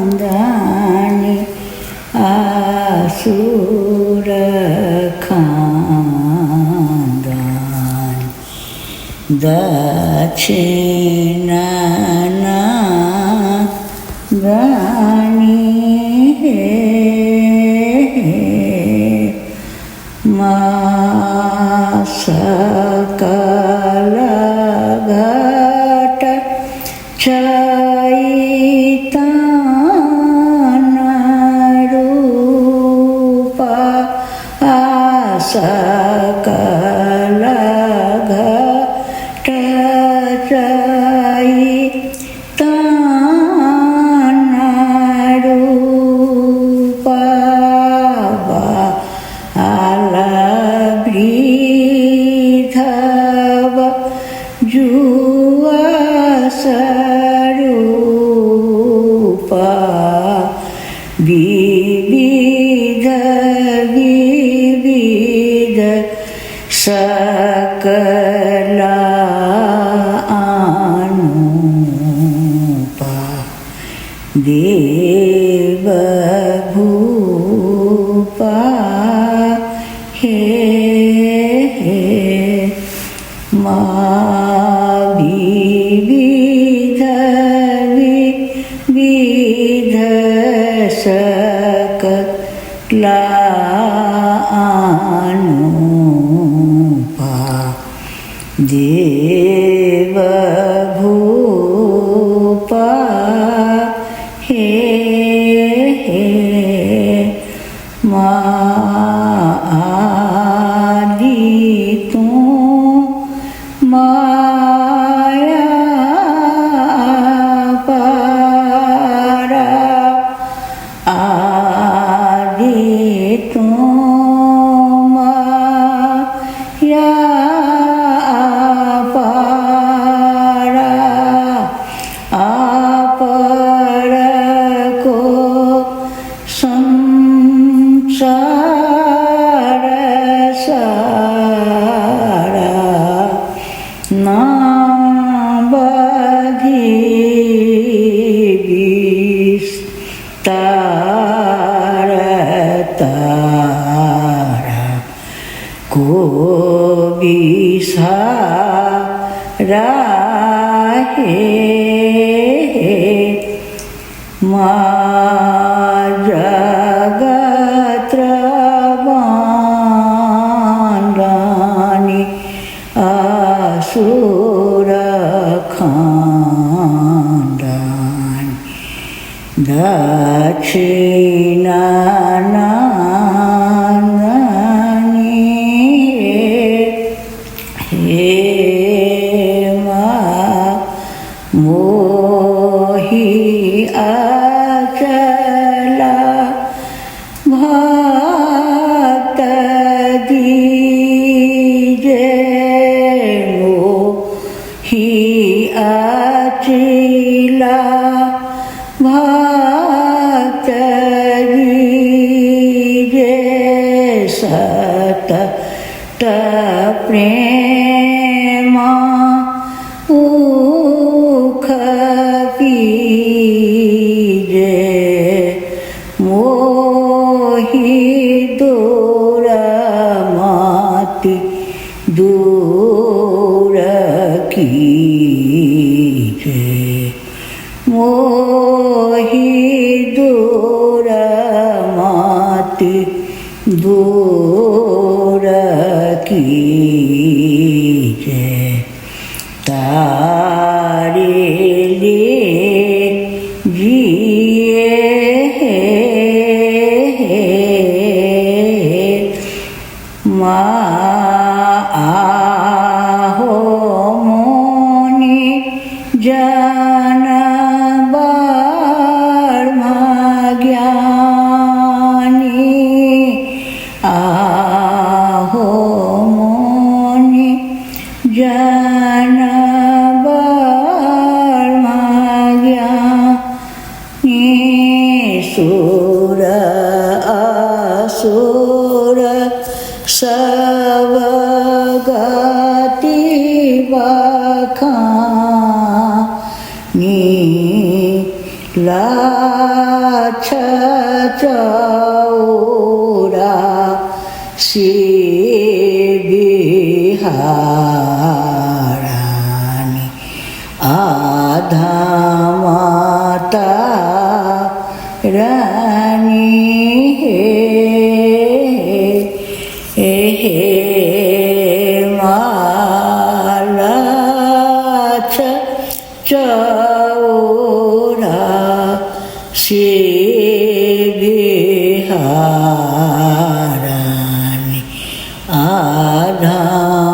જગત્રવંદની આસુર ખાનદાન દક્ષિણના ગાની હે મા સકલ ઘટ ચૈતન્ય રૂપ સકલ ઘટ ચૈતન્ય રૂપ આલબ્રીધવ જુવસ્વરૂપ વિવિધ સકલ અનુપા દેવભૂપા હે મા વિવિધ સકલ અનુપા દેવભૂપા હે આદિ તું માયા પારા આદિ તું માયા પારા આપર કો સંસાર સારા ના બધી વિસ્તાર તારા કો વિસારા હે મા જગત્રવંદની આસુર ખાનદાન દક્ષિણની હે મા મોહી અચલા ભક્ત દીજે મોહી અચલા ભક્ત દીજે સત પ્રેમા ઉખ પીજે મોહી દૂર માતી દૂર કીજે મોહી દૂર માતી દૂર કીજે તારે લે જીએ મા આહો મોની જન બાળ જ્ઞાની આહો મોની જન લખાની લાછ ચૌરા બિહારાની આધા માતા રાની હે માલા ચૌરા બિહારાની આધા